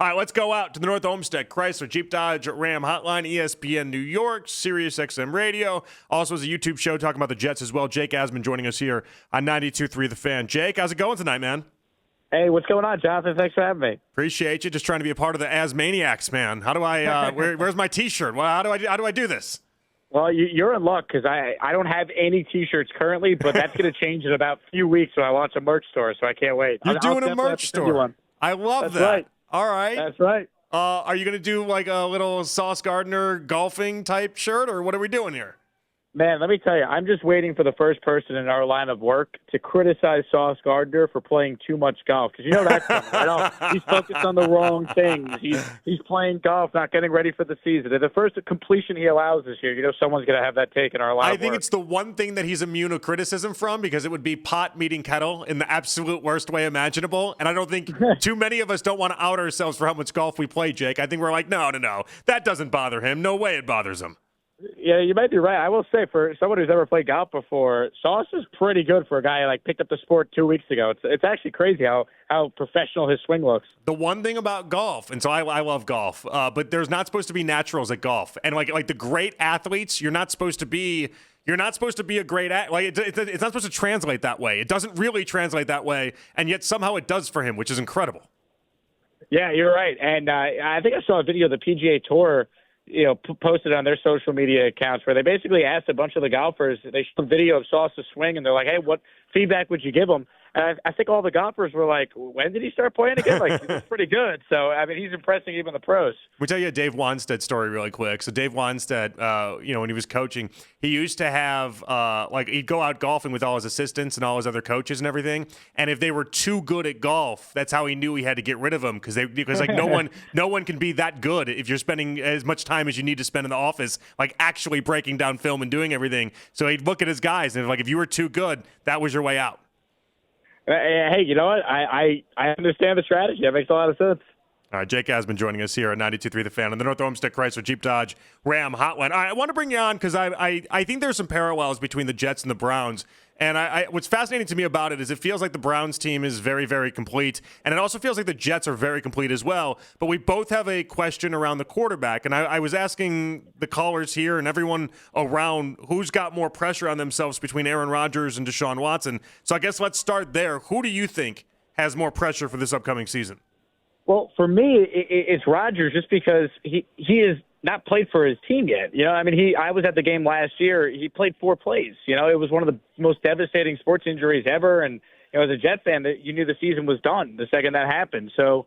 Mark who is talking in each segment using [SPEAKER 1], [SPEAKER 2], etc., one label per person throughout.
[SPEAKER 1] All right, let's go out to the North Olmsted Chrysler Jeep Dodge Ram Hotline, ESPN New York, Sirius XM Radio. Also has a YouTube show talking about the Jets as well. Jake Asman joining us here on 92.3 The Fan. Jake, how's it going tonight, man?
[SPEAKER 2] Hey, what's going on, Jonathan? Thanks for having me.
[SPEAKER 1] Appreciate you. Just trying to be a part of the Asmaniacs, man. How do I? Where's my T-shirt? Well, how do I do this?
[SPEAKER 2] Well, you're in luck because I don't have any T-shirts currently, but that's going to change in about a few weeks when I launch a merch store, so I can't wait.
[SPEAKER 1] You're doing a merch store. I love that.
[SPEAKER 2] Right.
[SPEAKER 1] All right.
[SPEAKER 2] That's right.
[SPEAKER 1] Are you going to do like a little Sauce Gardner golfing type shirt, or what are we doing here?
[SPEAKER 2] Man, let me tell you, I'm just waiting for the first person in our line of work to criticize Sauce Gardner for playing too much golf. Because you know that's coming, right? He's focused on the wrong things. He's playing golf, not getting ready for the season. And the first completion he allows this year, you know someone's going to have that take in our line of work.
[SPEAKER 1] I think it's the one thing that he's immune to criticism from, because it would be pot meeting kettle in the absolute worst way imaginable. And I don't think too many of us don't want to out ourselves for how much golf we play, Jake. I think we're like, no. That doesn't bother him. No way it bothers him.
[SPEAKER 2] Yeah, you might be right. I will say, for someone who's never played golf before, Sauce is pretty good for a guy who picked up the sport 2 weeks ago. It's actually crazy how professional his swing looks.
[SPEAKER 1] The one thing about golf, and so I love golf, but there's not supposed to be naturals at golf. And like the great athletes, you're not supposed to be a great it's not supposed to translate that way. It doesn't really translate that way, and yet somehow it does for him, which is incredible.
[SPEAKER 2] Yeah, you're right. And I think I saw a video of the PGA Tour posted on their social media accounts where they basically asked a bunch of the golfers, they showed a video of Sauce's swing, and they're like, hey, what feedback would you give him? And I think all the golfers were like, when did he start playing again? He's pretty good. So, I mean, he's impressing even the pros.
[SPEAKER 1] We tell you a Dave Wanstead story really quick. So Dave Wanstead, when he was coaching, he used to have, he'd go out golfing with all his assistants and all his other coaches and everything. And if they were too good at golf, that's how he knew he had to get rid of them, because no one can be that good if you're spending as much time as you need to spend in the office, actually breaking down film and doing everything. So he'd look at his guys and if you were too good, that was your way out.
[SPEAKER 2] Hey, you know what? I understand the strategy. That makes a lot of sense.
[SPEAKER 1] All right, Jake Asman joining us here on 92.3 The Fan on the North Olmsted Chrysler Jeep Dodge Ram Hotline. All right, I want to bring you on because I think there's some parallels between the Jets and the Browns. And what's fascinating to me about it is it feels like the Browns team is very, very complete. And it also feels like the Jets are very complete as well. But we both have a question around the quarterback. And I was asking the callers here and everyone around who's got more pressure on themselves between Aaron Rodgers and Deshaun Watson. So I guess let's start there. Who do you think has more pressure for this upcoming season?
[SPEAKER 2] Well, for me, it's Rodgers, just because he is not played for his team yet. I was at the game last year. He played 4 plays. It was one of the most devastating sports injuries ever. And as a Jet fan, you knew the season was done the second that happened. So,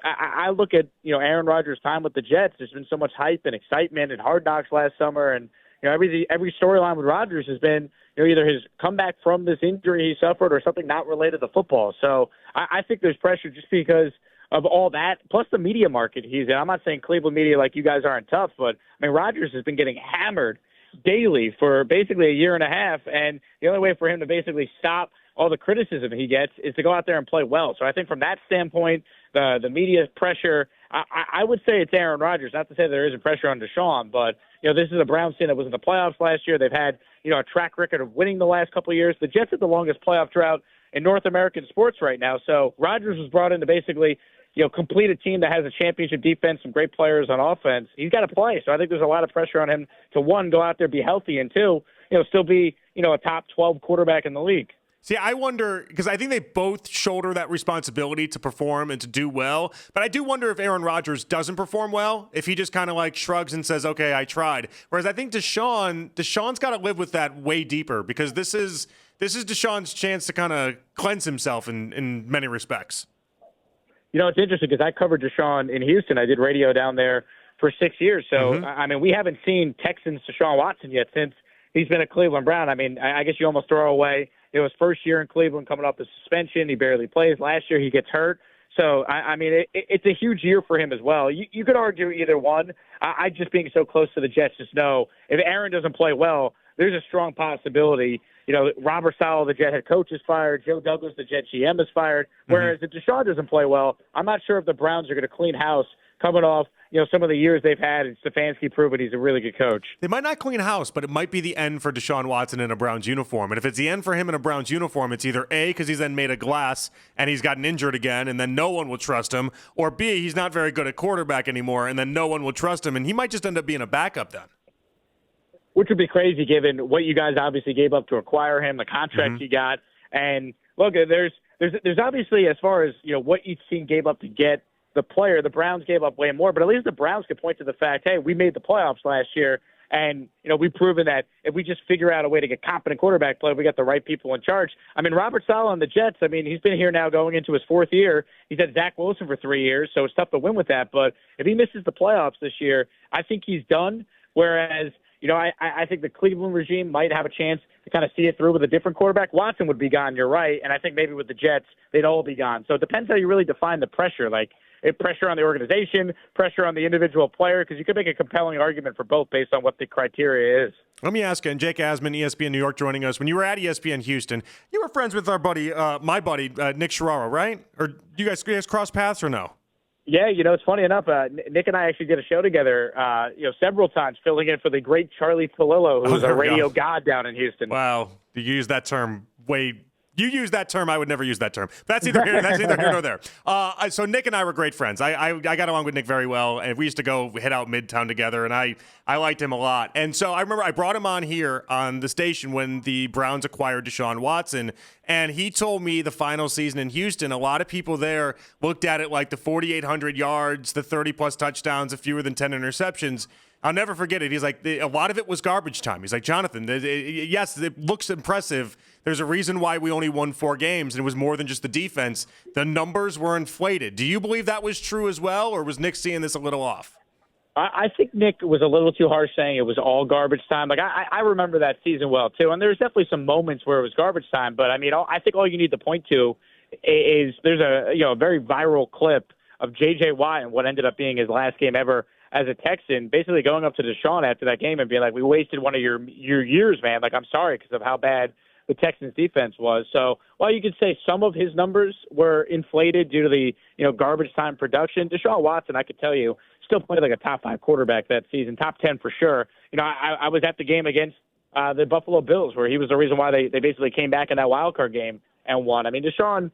[SPEAKER 2] I look at Aaron Rodgers' time with the Jets. There's been so much hype and excitement and Hard Knocks last summer, and every storyline with Rodgers has been either his comeback from this injury he suffered or something not related to football. So I think there's pressure just because of all that, plus the media market he's in. I'm not saying Cleveland media like you guys aren't tough, but Rodgers has been getting hammered daily for basically a year and a half, and the only way for him to basically stop all the criticism he gets is to go out there and play well. So I think from that standpoint, the media pressure, I would say it's Aaron Rodgers. Not to say there isn't pressure on Deshaun, but this is a Browns team that was in the playoffs last year. They've had a track record of winning the last couple of years. The Jets have the longest playoff drought in North American sports right now. So Rodgers was brought in to basically complete a team that has a championship defense, some great players on offense. He's got to play. So I think there's a lot of pressure on him to, one, go out there, be healthy, and two, still be, a top 12 quarterback in the league.
[SPEAKER 1] See, I wonder, because I think they both shoulder that responsibility to perform and to do well. But I do wonder if Aaron Rodgers doesn't perform well, if he just kind of shrugs and says, okay, I tried. Whereas I think Deshaun's got to live with that way deeper, because this is Deshaun's chance to kind of cleanse himself in many respects.
[SPEAKER 2] It's interesting because I covered Deshaun in Houston. I did radio down there for 6 years. So, we haven't seen Texans Deshaun Watson yet since he's been a Cleveland Brown. I guess you almost throw away his first year in Cleveland coming off the suspension. He barely plays. Last year he gets hurt. So, it's a huge year for him as well. You could argue either one. I just being so close to the Jets just know if Aaron doesn't play well, there's a strong possibility. Robert Saleh, the Jet head coach, is fired. Joe Douglas, the Jet GM, is fired. Whereas if Deshaun doesn't play well, I'm not sure if the Browns are going to clean house coming off some of the years they've had, and Stefanski proven he's a really good coach.
[SPEAKER 1] They might not clean house, but it might be the end for Deshaun Watson in a Browns uniform. And if it's the end for him in a Browns uniform, it's either A, because he's then made of glass and he's gotten injured again, and then no one will trust him, or B, he's not very good at quarterback anymore, and then no one will trust him, and he might just end up being a backup then.
[SPEAKER 2] Which would be crazy given what you guys obviously gave up to acquire him, the contract you got. And look, there's obviously, as far as what each team gave up to get the player, the Browns gave up way more, but at least the Browns could point to the fact, hey, we made the playoffs last year, and we've proven that if we just figure out a way to get competent quarterback play, we got the right people in charge. I mean, Robert Saleh on the Jets, he's been here now going into his fourth year. He's had Zach Wilson for 3 years, so it's tough to win with that. But if he misses the playoffs this year, I think he's done. Whereas, I think the Cleveland regime might have a chance to kind of see it through with a different quarterback. Watson would be gone, you're right, and I think maybe with the Jets, they'd all be gone. So it depends how you really define the pressure. Pressure on the organization, pressure on the individual player, because you could make a compelling argument for both based on what the criteria is.
[SPEAKER 1] Let me ask you, and Jake Asman, ESPN New York, joining us. When you were at ESPN Houston, you were friends with our buddy, my buddy, Nick Sciarra, right? Or do you guys cross paths or no?
[SPEAKER 2] Yeah, it's funny enough. Nick and I actually did a show together, several times, filling in for the great Charlie Palillo, who's a radio god down in Houston.
[SPEAKER 1] Wow, you use that term way. You use that term. I would never use that term. That's either here nor there. So Nick and I were great friends. I got along with Nick very well, and we used to go hit out Midtown together, and I liked him a lot. And so I remember I brought him on here on the station when the Browns acquired Deshaun Watson, and he told me the final season in Houston, a lot of people there looked at it like the 4,800 yards, the 30-plus touchdowns, the fewer than 10 interceptions. I'll never forget it. He's like, a lot of it was garbage time. He's like, Jonathan, yes, it looks impressive. There's a reason why we only won 4 games, and it was more than just the defense. The numbers were inflated. Do you believe that was true as well, or was Nick seeing this a little off?
[SPEAKER 2] I think Nick was a little too harsh saying it was all garbage time. I remember that season well, too, and there's definitely some moments where it was garbage time. But, I think all you need to point to is there's a very viral clip of J.J. Watt and what ended up being his last game ever as a Texan, basically going up to Deshaun after that game and being like, we wasted one of your years, man. I'm sorry because of how bad the Texans defense was. So while you could say some of his numbers were inflated due to the, garbage time production, Deshaun Watson, I could tell you, still played like a top 5 quarterback that season, top 10 for sure. I was at the game against the Buffalo Bills where he was the reason why they basically came back in that wild card game and won. Deshaun,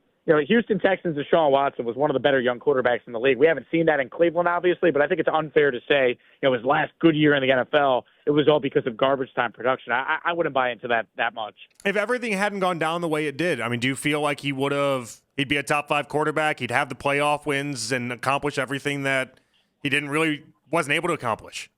[SPEAKER 2] Houston Texans, Deshaun Watson was one of the better young quarterbacks in the league. We haven't seen that in Cleveland, obviously, but I think it's unfair to say, his last good year in the NFL, it was all because of garbage time production. I wouldn't buy into that much.
[SPEAKER 1] If everything hadn't gone down the way it did, do you feel like he'd be a top 5 quarterback, he'd have the playoff wins and accomplish everything that he wasn't able to accomplish?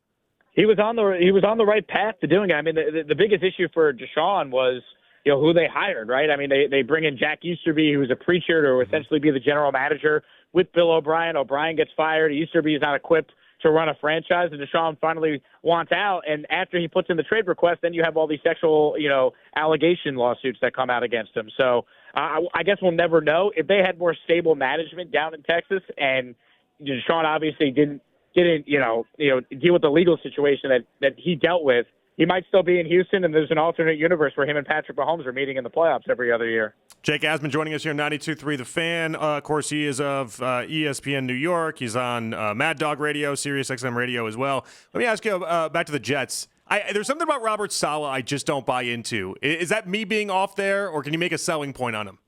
[SPEAKER 2] He was on the right path to doing it. The biggest issue for Deshaun was, who they hired, right? They bring in Jack Easterby, who's a preacher, to essentially be the general manager with Bill O'Brien. O'Brien gets fired. Easterby is not equipped to run a franchise, and Deshaun finally wants out. And after he puts in the trade request, then you have all these sexual, allegation lawsuits that come out against him. So I guess we'll never know. If they had more stable management down in Texas, and Deshaun obviously didn't deal with the legal situation that he dealt with, he might still be in Houston, and there's an alternate universe where him and Patrick Mahomes are meeting in the playoffs every other year.
[SPEAKER 1] Jake Asman joining us here on 92.3 The Fan. Of course, he is of ESPN New York. He's on Mad Dog Radio, Sirius XM Radio as well. Let me ask you back to the Jets. There's something about Robert Saleh I just don't buy into. Is that me being off there, or can you make a selling point on him?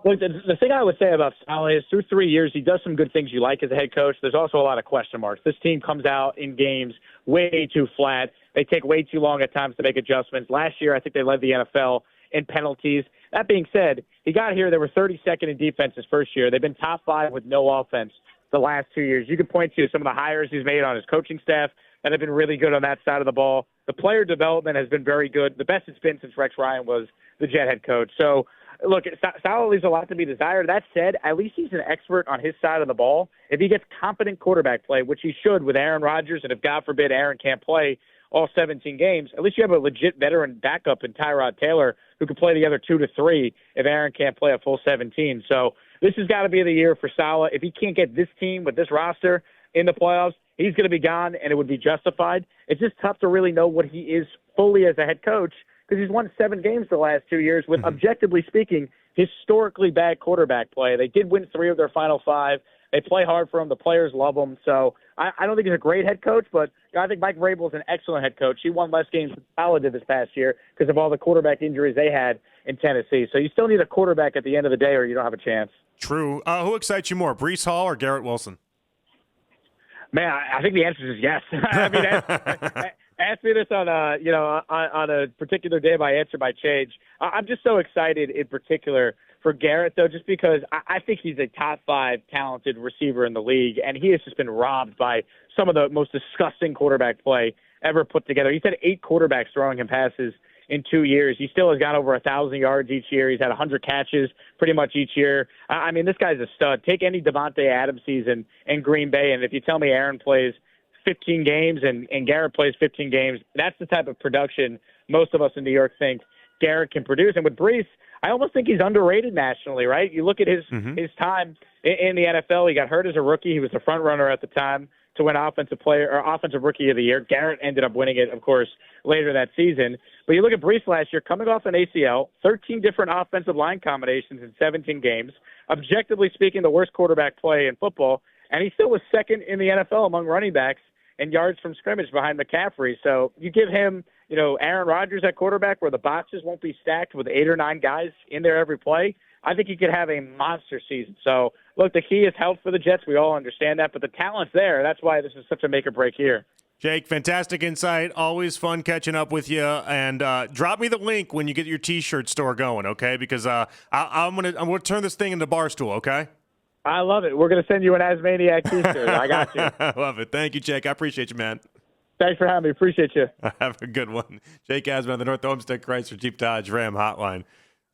[SPEAKER 2] Look, the thing I would say about Saleh is through 3 years, he does some good things you like as a head coach. There's also a lot of question marks. This team comes out in games way too flat. They take way too long at times to make adjustments. Last year, I think they led the NFL in penalties. That being said, he got here. They were 32nd in defense his first year. They've been top 5 with no offense the last 2 years. You could point to some of the hires he's made on his coaching staff that have been really good on that side of the ball. The player development has been very good. The best it's been since Rex Ryan was the Jet head coach. So, look, Saleh leaves a lot to be desired. That said, at least he's an expert on his side of the ball. If he gets competent quarterback play, which he should with Aaron Rodgers, and if, God forbid, Aaron can't play all 17 games, at least you have a legit veteran backup in Tyrod Taylor who can play the other 2 to 3 if Aaron can't play a full 17. So this has got to be the year for Saleh. If he can't get this team with this roster in the playoffs, he's going to be gone, and it would be justified. It's just tough to really know what he is fully as a head coach because he's won 7 games the last 2 years with, objectively speaking, historically bad quarterback play. They did win 3 of their final 5. They play hard for him. The players love him. So I don't think he's a great head coach, but I think Mike Vrabel is an excellent head coach. He won less games than Saleh did this past year because of all the quarterback injuries they had in Tennessee. So you still need a quarterback at the end of the day or you don't have a chance.
[SPEAKER 1] True. Who excites you more, Breece Hall or Garrett Wilson?
[SPEAKER 2] Man, I think the answer is yes. I mean, ask me this on a particular day. My answer might change. I'm just so excited in particular for Garrett, though, just because I think he's a top 5 talented receiver in the league, and he has just been robbed by some of the most disgusting quarterback play ever put together. He's had 8 quarterbacks throwing him passes in 2 years. He still has got over 1,000 yards each year. He's had 100 catches pretty much each year. I mean, this guy's a stud. Take any Devontae Adams season in Green Bay, and if you tell me Aaron plays 15 games and Garrett plays 15 games, that's the type of production most of us in New York think Garrett can produce. And with Breece, I almost think he's underrated nationally, right? You look at his time in the NFL. He got hurt as a rookie. He was the front runner at the time to win Offensive Rookie of the Year. Garrett ended up winning it, of course, later that season. But you look at Breece last year, coming off an ACL, 13 different offensive line combinations in 17 games. Objectively speaking, the worst quarterback play in football. And he still was second in the NFL among running backs in yards from scrimmage behind McCaffrey. So you give him, Aaron Rodgers at quarterback where the boxes won't be stacked with 8 or 9 guys in there every play. I think he could have a monster season. So, look, the key is health for the Jets. We all understand that. But the talent's there. That's why this is such a make-or-break year.
[SPEAKER 1] Jake, fantastic insight. Always fun catching up with you. And drop me the link when you get your T-shirt store going, okay? Because I'm gonna turn this thing into Barstool, okay?
[SPEAKER 2] I love it. We're going to send you an Asmaniac T-shirt. I got you.
[SPEAKER 1] I love it. Thank you, Jake. I appreciate you, man.
[SPEAKER 2] Thanks for having me. Appreciate you.
[SPEAKER 1] Have a good one. Jake Asman, the North Olmsted Chrysler Jeep Dodge Ram Hotline.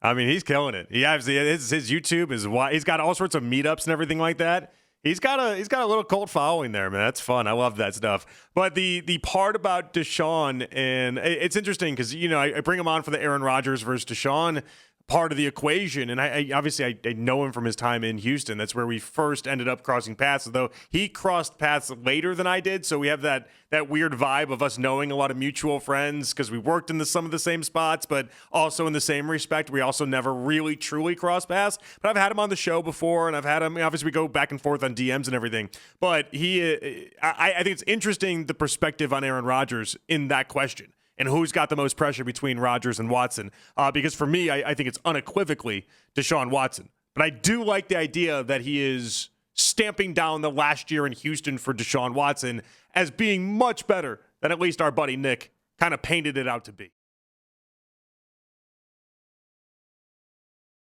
[SPEAKER 1] I mean, he's killing it. He has his YouTube is why he's got all sorts of meetups and everything like that. He's got a little cult following there, man. That's fun. I love that stuff. But the part about Deshaun, and it's interesting because I bring him on for the Aaron Rodgers versus Deshaun part of the equation, and I obviously know him from his time in Houston. That's where we first ended up crossing paths, though he crossed paths later than I did, so we have that weird vibe of us knowing a lot of mutual friends because we worked in some of the same spots, but also in the same respect, we also never really truly crossed paths. But I've had him on the show before, and I've had him, obviously we go back and forth on DMs and everything, but I think it's interesting the perspective on Aaron Rodgers in that question. And who's got the most pressure between Rodgers and Watson? Because for me, I think it's unequivocally Deshaun Watson. But I do like the idea that he is stamping down the last year in Houston for Deshaun Watson as being much better than at least our buddy Nick kind of painted it out to be.